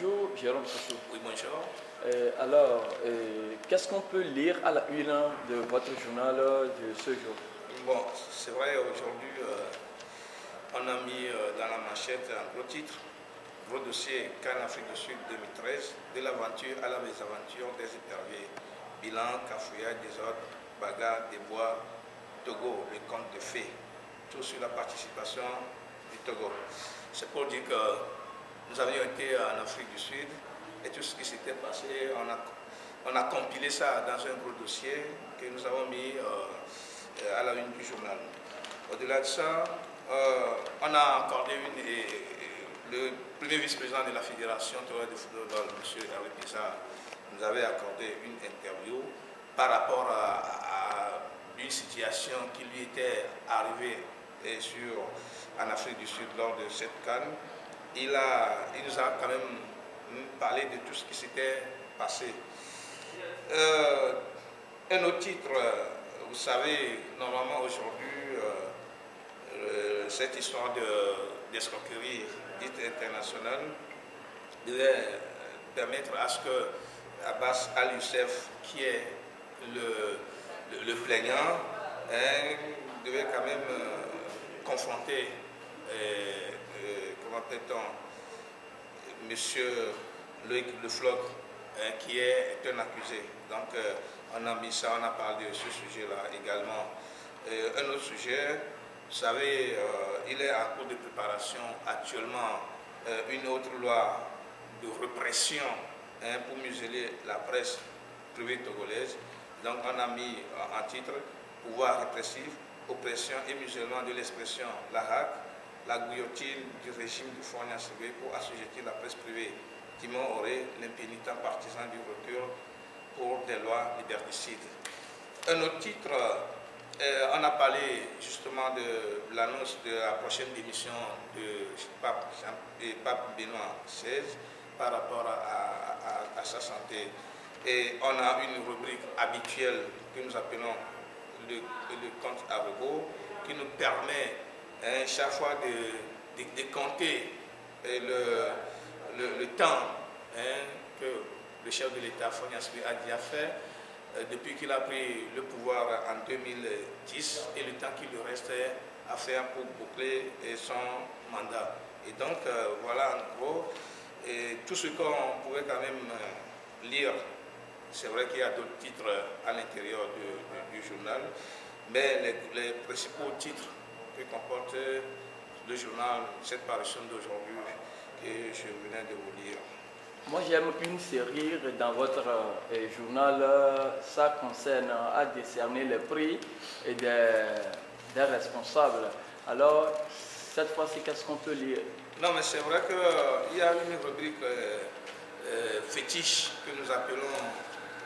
Bonjour, Jérôme Sossou. Oui, bonjour. Qu'est-ce qu'on peut lire à la une de votre journal de ce jour? Bon, c'est vrai, aujourd'hui, on a mis dans la manchette un gros titre, gros dossier, CAN Afrique du Sud 2013, de l'aventure à la mésaventure des éperviers. Bilan, cafouillage, désordre, bagarre, débois, Togo, le conte de fées. Tout sur la participation du Togo. C'est pour dire que nous avions été en Afrique du Sud et tout ce qui s'était passé, on a compilé ça dans un gros dossier que nous avons mis à la une du journal. Au-delà de ça, on a accordé le premier vice-président de la Fédération de football, M. Hervé Pizarro, nous avait accordé une interview par rapport à une situation qui lui était arrivée en Afrique du Sud lors de cette CAN. Il nous a quand même parlé de tout ce qui s'était passé. Un autre titre, vous savez, normalement aujourd'hui, cette histoire d'escroquerie dite internationale devait permettre à ce que Abbas Al-Youssef, qui est le plaignant, devait quand même confronter, comment appelle-t-on, monsieur Loïc Le Floch, qui est un accusé. Donc on a mis ça, on a parlé de ce sujet-là également. Un autre sujet, vous savez, il est en cours de préparation actuellement une autre loi de répression pour museler la presse privée togolaise. Donc on a mis en titre pouvoir répressif, oppression et musellement de l'expression, la hack, la guillotine du régime du Fournier pour assujettir la presse privée. Timon Auré, l'impénitent partisan du recul pour des lois liberticides. Un autre titre, on a parlé justement de l'annonce de la prochaine démission de Pape Benoît XVI par rapport à sa santé. Et on a une rubrique habituelle que nous appelons le compte à rebours, qui nous permet chaque fois de compter le temps que le chef de l'État, Fournier a déjà fait depuis qu'il a pris le pouvoir en 2010 et le temps qu'il lui restait à faire pour boucler son mandat. Et donc voilà en gros tout ce qu'on pouvait quand même lire. C'est vrai qu'il y a d'autres titres à l'intérieur du journal, mais les principaux titres que comporte le journal, cette parution d'aujourd'hui, que je venais de vous lire. Moi j'aime une série dans votre journal, ça concerne à décerner les prix et des responsables. Alors cette fois-ci, qu'est-ce qu'on peut lire? Non, mais c'est vrai qu'il y a une rubrique fétiche que nous appelons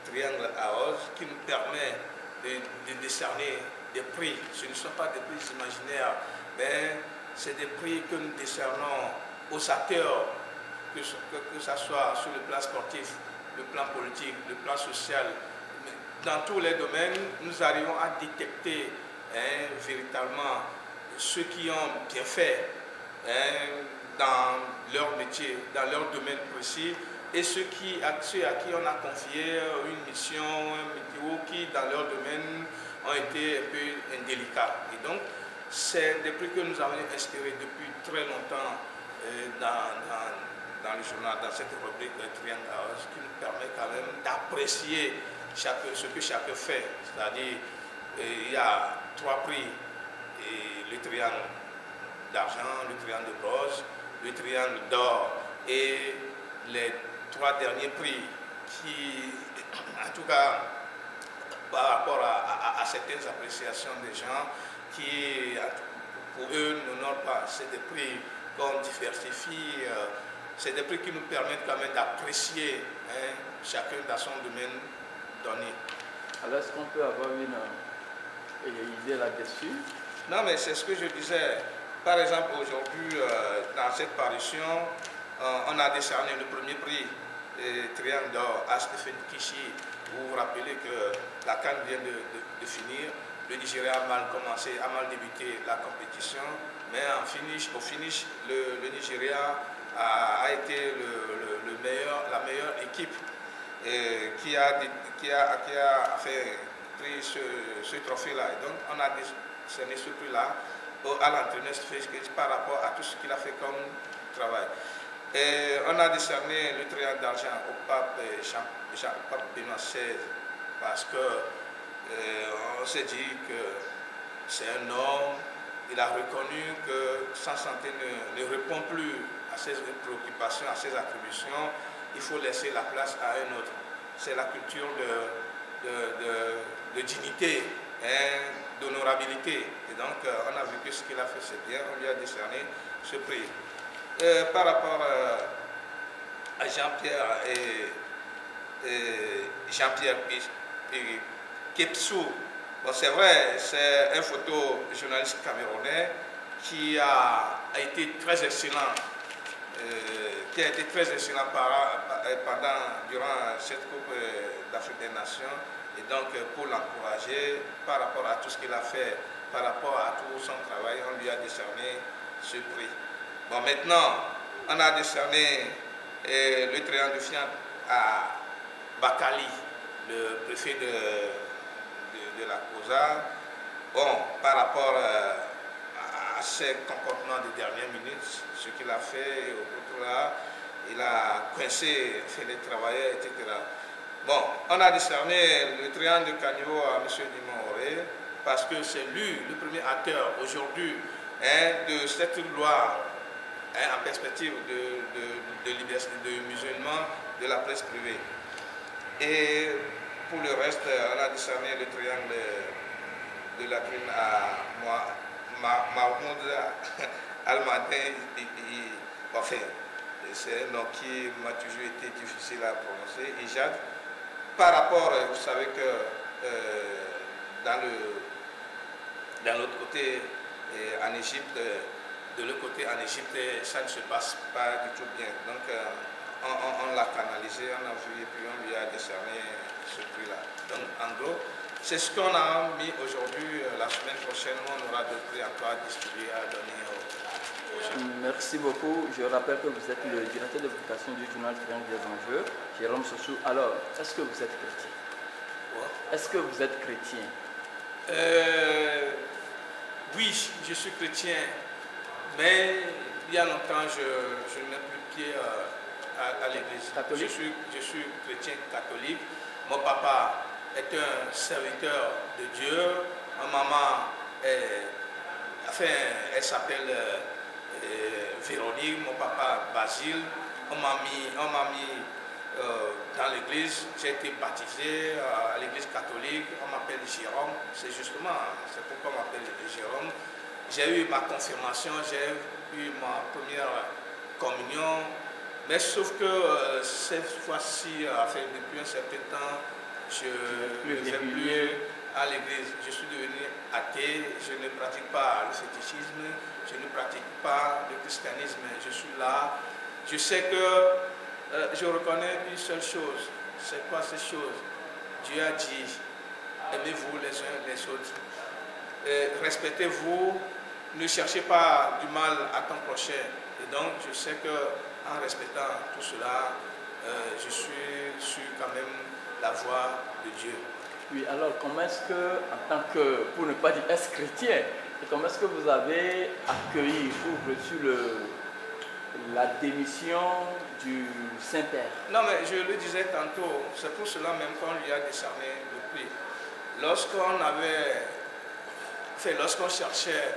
Triangle à Oz, qui nous permet de décerner des prix. Ce ne sont pas des prix imaginaires, mais c'est des prix que nous décernons aux acteurs, que ce soit sur le plan sportif, le plan politique, le plan social. Dans tous les domaines, nous arrivons à détecter véritablement ceux qui ont bien fait dans leur métier, dans leur domaine précis, et ceux à qui on a confié une mission, un météo qui dans leur domaine ont été un peu indélicats. Et donc, c'est des prix que nous avons inspirés depuis très longtemps dans le journal, dans cette rubrique Triangle House, qui nous permet quand même d'apprécier ce que chacun fait. C'est-à-dire, il y a 3 prix, le triangle d'argent, le triangle de bronze, le triangle d'or et les 3 derniers prix qui, en tout cas, par rapport à certaines appréciations des gens qui, pour eux, n'honorent pas. C'est des prix qu'on diversifie, c'est des prix qui nous permettent quand même d'apprécier chacun dans son domaine donné. Alors, est-ce qu'on peut avoir une idée là-dessus? Non, mais c'est ce que je disais. Par exemple, aujourd'hui, dans cette parution, on a décerné le premier prix Triangle d'or à Stéphane Kishi. Vous vous rappelez que la CAN vient de finir. Le Nigeria a mal commencé, a mal débuté la compétition, mais au finish, le Nigeria a été le équipe qui a pris ce trophée-là. Et donc, on a décerné ce prix-là à l'entraîneur par rapport à tout ce qu'il a fait comme travail. Et on a décerné le triangle d'argent au pape Benoît XVI parce qu'on s'est dit que c'est un homme, il a reconnu que sa santé ne répond plus à ses préoccupations, à ses attributions, il faut laisser la place à un autre. C'est la culture de dignité, hein, d'honorabilité. Et donc, on a vu que ce qu'il a fait, c'est bien, on lui a décerné ce prix. Par rapport à Jean-Pierre Jean-Pierre Kepsou, bon, c'est vrai, c'est un photojournaliste camerounais qui a été très excellent, durant cette Coupe d'Afrique des Nations. Et donc, pour l'encourager par rapport à tout ce qu'il a fait, par rapport à tout son travail, on lui a décerné ce prix. Bon, maintenant, on a décerné le triangle de Fiat à Bakali, le préfet de la COSA. Bon, par rapport à ses comportements de dernière minute, ce qu'il a fait, là, il a coincé, fait des travailleurs, etc. Bon, on a décerné le triangle de Cagniveau à M. Dimon-Auré parce que c'est lui le premier acteur aujourd'hui, hein, de cette loi, hein, en perspective de liberté de musulmans de la presse privée. Et pour le reste, on a décerné le triangle de la prime à Mahmoud Al-Madin. Enfin, c'est un nom qui m'a toujours été difficile à prononcer. Ijad. Par rapport, vous savez que dans l'autre côté, en Égypte, de l'autre côté, en Égypte, ça ne se passe pas du tout bien. Donc, on l'a canalisé, on a vu et puis on lui a décerné ce prix-là. Donc, en gros, c'est ce qu'on a mis aujourd'hui. La semaine prochaine, on aura d'autres prix encore à distribuer, à donner aux gens. Merci beaucoup. Je rappelle que vous êtes le directeur de publication du journal Triangle des Enjeux, Jérôme Sossou. Alors, est-ce que vous êtes chrétien? Est-ce que vous êtes chrétien? Oui, je suis chrétien, mais il y a longtemps, je ne mets plus pied à l'église. Je suis chrétien catholique. Mon papa est un serviteur de Dieu. Ma maman, elle s'appelle Véronique, mon papa Basile. On m'a mis dans l'église, j'ai été baptisé à l'église catholique, on m'appelle Jérôme, c'est pourquoi on m'appelle Jérôme. J'ai eu ma confirmation, j'ai eu ma première communion, mais sauf que cette fois-ci, depuis un certain temps, je ne vais plus à l'église. Je suis devenu athée, je ne pratique pas le fétichisme, je ne pratique pas le christianisme, je suis là. Je sais que je reconnais une seule chose. C'est quoi cette chose? Dieu a dit, aimez-vous les uns les autres. Respectez-vous, ne cherchez pas du mal à ton prochain. Et donc, je sais qu'en respectant tout cela, je suis sur quand même la voie de Dieu. Oui, alors comment est-ce que, en tant que, pour ne pas dire ex-chrétien, comment est-ce que vous avez accueilli ou reçu la démission du Saint-Père? Non, mais je le disais tantôt, c'est pour cela même qu'on lui a décerné le prix. Lorsqu'on cherchait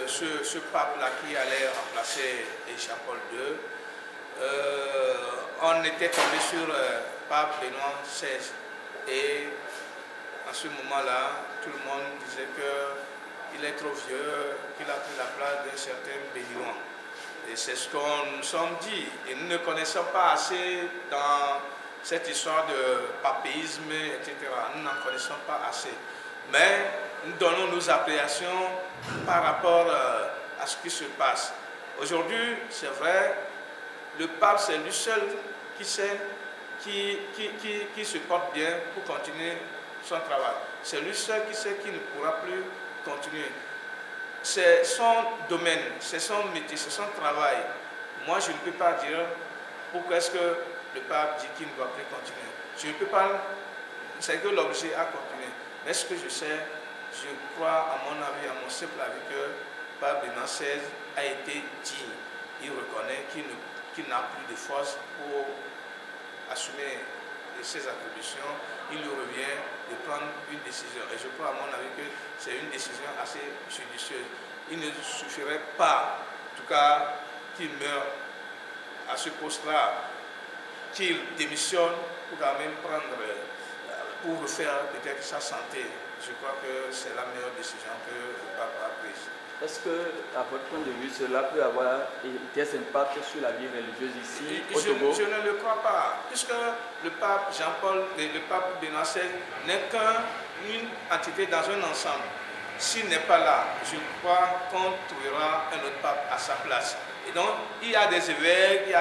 ce pape-là qui allait remplacer Jean-Paul II, on était tombé sur pape Benoît XVI. Et à ce moment-là, tout le monde disait qu'il est trop vieux, qu'il a pris la place d'un certain Béninois. Et c'est ce qu'on nous sommes dit. Et nous ne connaissons pas assez dans cette histoire de papéisme, etc. Nous n'en connaissons pas assez. Mais nous donnons nos appréciations par rapport à ce qui se passe. Aujourd'hui, c'est vrai, le pape, c'est lui seul qui sait, qui se porte bien pour continuer son travail. C'est lui seul qui sait qu'il ne pourra plus continuer. C'est son domaine, c'est son métier, c'est son travail. Moi, je ne peux pas dire pourquoi est-ce que le pape dit qu'il ne doit plus continuer? Je ne peux pas, c'est que l'objet à continuer. Mais ce que je sais, je crois, à mon avis, à mon simple avis, que le pape Benoît XVI a été digne. Il reconnaît qu'il n'a plus de force pour assumer ses attributions. Il lui revient de prendre une décision. Et je crois, à mon avis, que c'est une décision assez judicieuse. Il ne suffirait pas, en tout cas, qu'il meure à ce poste-là, qu'il démissionne pour quand même pour refaire peut-être sa santé. Je crois que c'est la meilleure décision que le pape a prise. Est-ce que, à votre point de vue, cela peut avoir des impacts sur la vie religieuse ici au Togo? Je ne le crois pas, puisque le pape Jean-Paul, le pape Benoît XVI n'est qu'une entité dans un ensemble. S'il n'est pas là, je crois qu'on trouvera un autre pape à sa place. Et donc, il y a des évêques,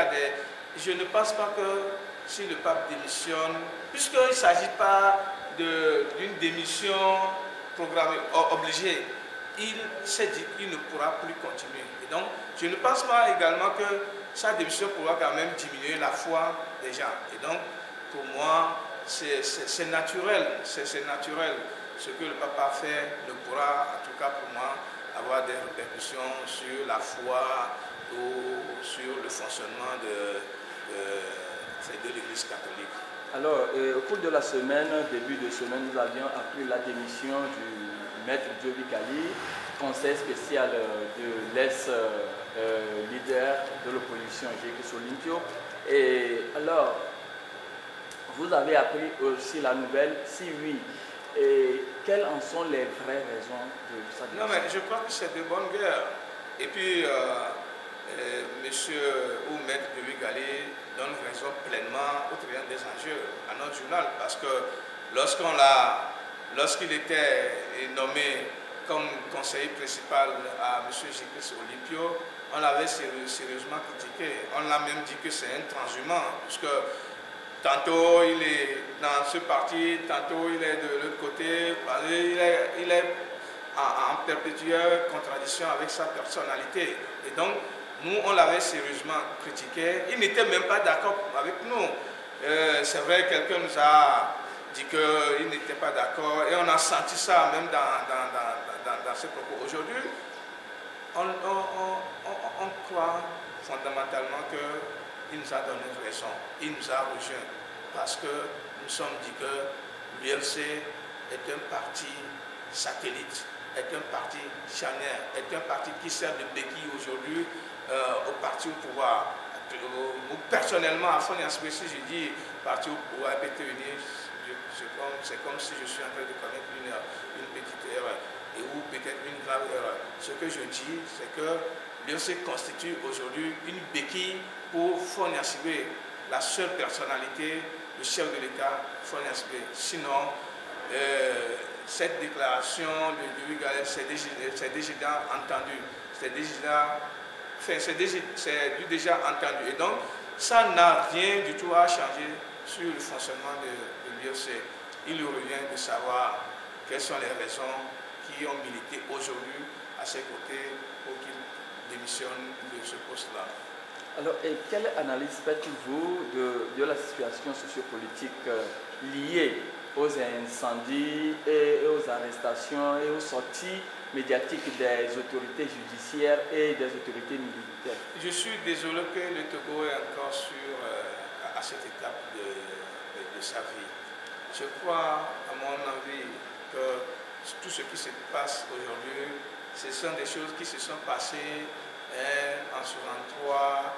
je ne pense pas que si le pape démissionne, puisqu'il ne s'agit pas d'une démission programmée, obligée, il s'est dit qu'il ne pourra plus continuer. Et donc, je ne pense pas également que sa démission pourra quand même diminuer la foi des gens. Et donc, pour moi, c'est naturel, c'est naturel. Ce que le papa a fait ne pourra, en tout cas pour moi, avoir des répercussions sur la foi ou sur le fonctionnement de l'Église catholique. Alors, au cours de la semaine, début de semaine, nous avions appris la démission du maître Diobi Kali, conseil spécial de l'ex-leader de l'opposition, Jekis Olympio. Et alors, vous avez appris aussi la nouvelle, si oui, et quelles en sont les vraies raisons de sa démission? Non, mais je crois que c'est de bonne guerre. Et puis, monsieur ou maître Diobi Kali donne raison pleinement au triangle des enjeux à notre journal, parce que lorsqu'il était nommé comme conseiller principal à M. Jekis Olympio, on l'avait sérieusement critiqué. On l'a même dit que c'est un transhumant, puisque tantôt il est dans ce parti, tantôt il est de l'autre côté. Il est en perpétuelle contradiction avec sa personnalité. Et donc, nous, on l'avait sérieusement critiqué. Il n'était même pas d'accord avec nous. C'est vrai, quelqu'un nous a dit qu'il n'était pas d'accord et on a senti ça même dans ses propos. Aujourd'hui, on croit fondamentalement qu'il nous a donné raison, il nous a rejoint parce que nous sommes dit que l'UFC est un parti satellite, est un parti charnière, est un parti qui sert de béquille aujourd'hui au parti au pouvoir. Personnellement, à Fonia Spécie, je dis parti au pouvoir, PTUNI, c'est comme si je suis en train de commettre une petite erreur ou peut-être une grave erreur. Ce que je dis, c'est que l'UFC constitue aujourd'hui une béquille pour Fonia Sibé, la seule personnalité, le chef de l'État, Fonia Sibé. Sinon, cette déclaration de Diobi Kali, c'est déjà entendu. C'est déjà entendu. Et donc, ça n'a rien du tout à changer sur le fonctionnement de l'UFC. Il lui revient de savoir quelles sont les raisons qui ont milité aujourd'hui à ses côtés pour qu'il démissionne de ce poste-là. Alors, et quelle analyse faites-vous de la situation sociopolitique liée aux incendies et aux arrestations et aux sorties médiatiques des autorités judiciaires et des autorités militaires? Je suis désolé que le Togo est encore à cette étape de sa vie. Je crois, à mon avis, que tout ce qui se passe aujourd'hui, ce sont des choses qui se sont passées en 1963,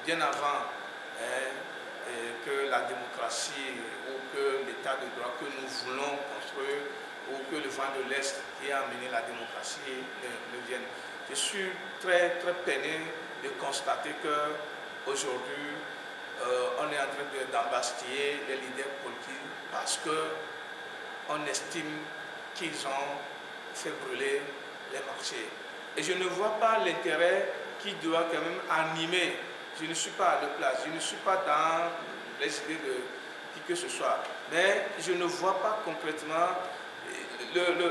bien avant que la démocratie ou que l'état de droit que nous voulons construire ou que le vent de l'Est qui a amené la démocratie ne vienne. Je suis très, très peiné de constater qu'aujourd'hui, on est en train d'embastiller les leaders politiques parce qu'on estime qu'ils ont fait brûler les marchés. Et je ne vois pas l'intérêt qui doit quand même animer. Je ne suis pas à leur place, je ne suis pas dans les idées de qui que ce soit. Mais je ne vois pas concrètement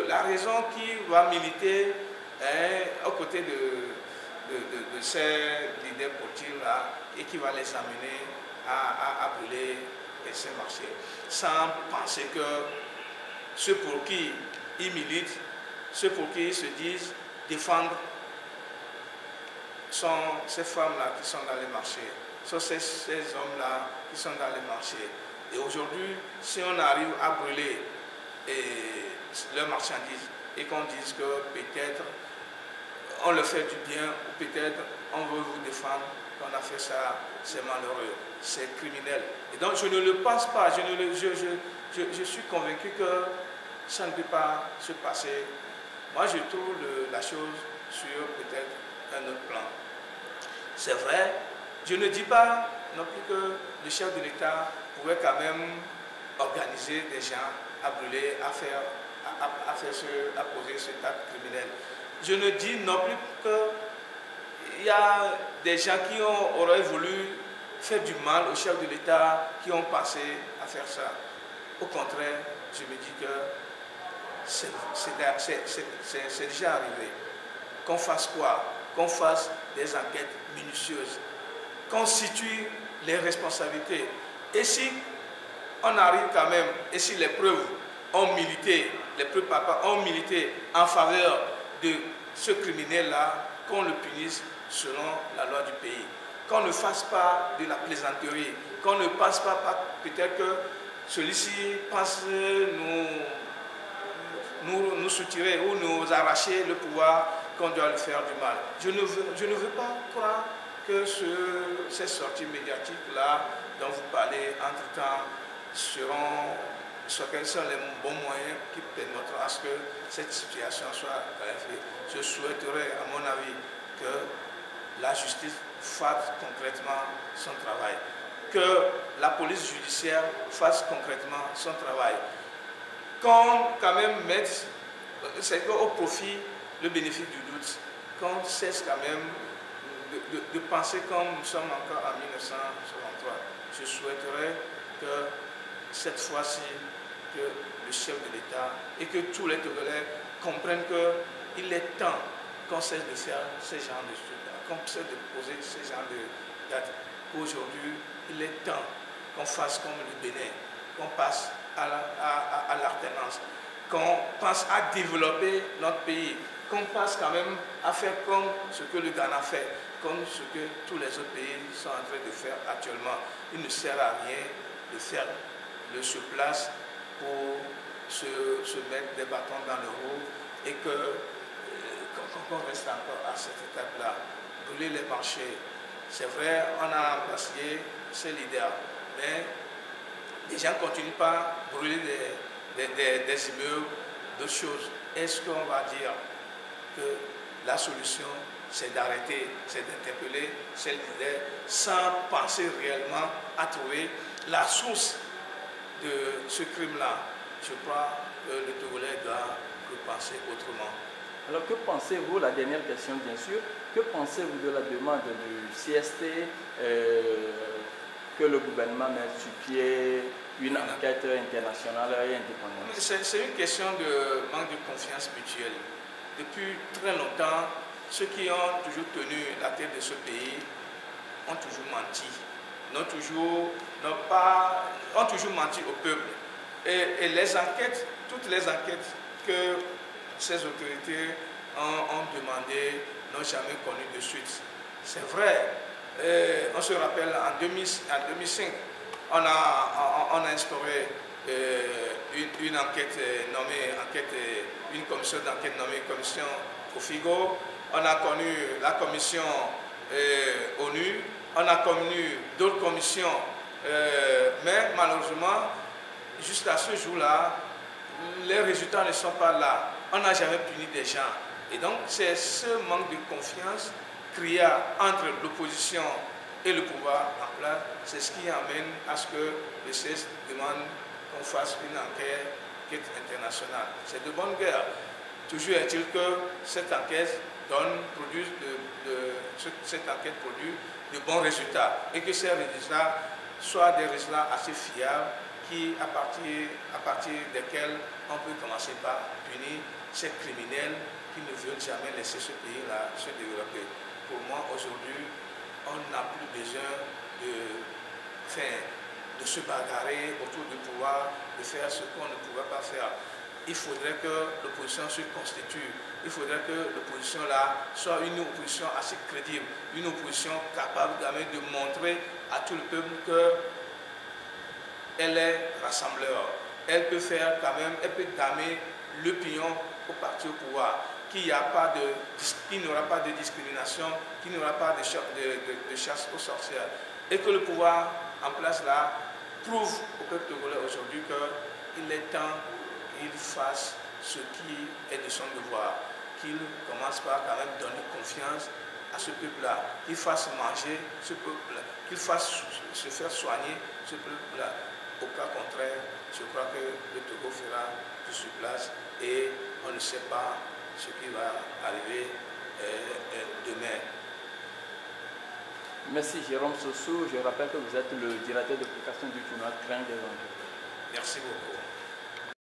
la raison qui va militer aux côtés de ces leaders politiques-là et qui va les amener à brûler ces marchés, sans penser que ceux pour qui ils militent, ceux pour qui ils se disent défendre sont ces femmes-là qui sont dans les marchés, sont ces hommes-là qui sont dans les marchés. Et aujourd'hui, si on arrive à brûler leurs marchandises et qu'on dise que peut-être on leur fait du bien ou peut-être on veut vous défendre, qu'on a fait ça, c'est malheureux, c'est criminel. Et donc je ne le pense pas, je suis convaincu que ça ne peut pas se passer. Moi je trouve la chose sur peut-être un autre plan. C'est vrai, je ne dis pas non plus que le chef de l'État pouvait quand même organiser des gens à brûler, à poser cet acte criminel. Je ne dis non plus qu'il y a des gens qui auraient voulu faire du mal au chef de l'État, qui ont pensé à faire ça. Au contraire, je me dis que c'est déjà arrivé. Qu'on fasse quoi? Qu'on fasse des enquêtes minutieuses, qu'on situe les responsabilités. Et si on arrive quand même, et si les preuves ont milité, les preuves papas ont milité en faveur de ce criminel-là, qu'on le punisse selon la loi du pays. Qu'on ne fasse pas de la plaisanterie, qu'on ne passe pas peut-être que celui-ci pense nous soutirer ou nous arracher le pouvoir, qu'on doit le faire du mal. Je ne veux pas croire que ces sorties médiatiques-là dont vous parlez entre-temps sont les bons moyens qui permettront à ce que cette situation soit clarifiée. Je souhaiterais, à mon avis, que la justice fasse concrètement son travail, que la police judiciaire fasse concrètement son travail, qu'on quand même mette au profit le bénéfice du doute, qu'on cesse quand même de penser comme nous sommes encore en 1963. Je souhaiterais que cette fois-ci, que le chef de l'État et que tous les Togolais comprennent qu'il est temps qu'on cesse de faire ce genre de choses, qu'on cesse de poser ce genre de dates. Aujourd'hui, il est temps qu'on fasse comme le Bénin, qu'on passe à l'alternance, qu'on pense à développer notre pays, qu'on passe quand même à faire comme ce que le Ghana fait, comme ce que tous les autres pays sont en train de faire actuellement. Il ne sert à rien de faire le surplace pour se mettre des bâtons dans le roues et qu'on reste encore à cette étape-là. Brûler les marchés. C'est vrai, on a embrassé ces leaders, mais les gens ne continuent pas à brûler des immeubles, d'autres choses. Est-ce qu'on va dire que la solution, c'est d'arrêter, c'est d'interpeller ces leaders sans penser réellement à trouver la source de ce crime-là? Je crois que le Togolais doit repenser autrement. Alors que pensez-vous, la dernière question bien sûr, que pensez-vous de la demande du CST que le gouvernement mette sur pied une enquête internationale et indépendante? C'est une question de manque de confiance mutuelle. Depuis très longtemps, ceux qui ont toujours tenu la tête de ce pays ont toujours menti, ont toujours menti au peuple. Et les enquêtes, toutes les enquêtes que ces autorités ont demandées n'ont jamais connu de suite. C'est vrai, on se rappelle en 2005, on a instauré une enquête nommée, une commission d'enquête nommée commission Kofigo. On a connu la commission ONU, on a connu d'autres commissions, mais malheureusement, jusqu'à ce jour-là, les résultats ne sont pas là. On n'a jamais puni des gens. Et donc, c'est ce manque de confiance créé entre l'opposition et le pouvoir en place, c'est ce qui amène à ce que le CS demande qu'on fasse une enquête internationale. C'est de bonne guerre. Toujours est-il que cette enquête produit de bons résultats et que ces résultats soient des résultats assez fiables à partir desquels on peut commencer par punir ces criminels qui ne veulent jamais laisser ce pays-là se développer. Pour moi, aujourd'hui, on n'a plus besoin de se bagarrer autour du pouvoir, de faire ce qu'on ne pouvait pas faire. Il faudrait que l'opposition se constitue. Il faudrait que l'opposition là soit une opposition assez crédible, une opposition capable de montrer à tout le peuple qu'elle est rassembleur. Elle peut faire quand même, elle peut damer l'opinion au parti au pouvoir, qu'il n'y aura pas de discrimination, qu'il n'y aura pas de chasse aux sorcières. Et que le pouvoir en place là prouve au peuple togolais aujourd'hui qu'il est temps qu'il fasse ce qui est de son devoir, qu'il commence par quand même donner confiance à ce peuple-là, qu'il fasse manger ce peuple-là, qu'il fasse se faire soigner ce peuple-là. Au cas contraire, je crois que le Togo fera tout sur place et on ne sait pas ce qui va arriver demain. Merci Jérôme Sossou. Je rappelle que vous êtes le directeur de publication du journal Crin des Enjeux. Merci beaucoup.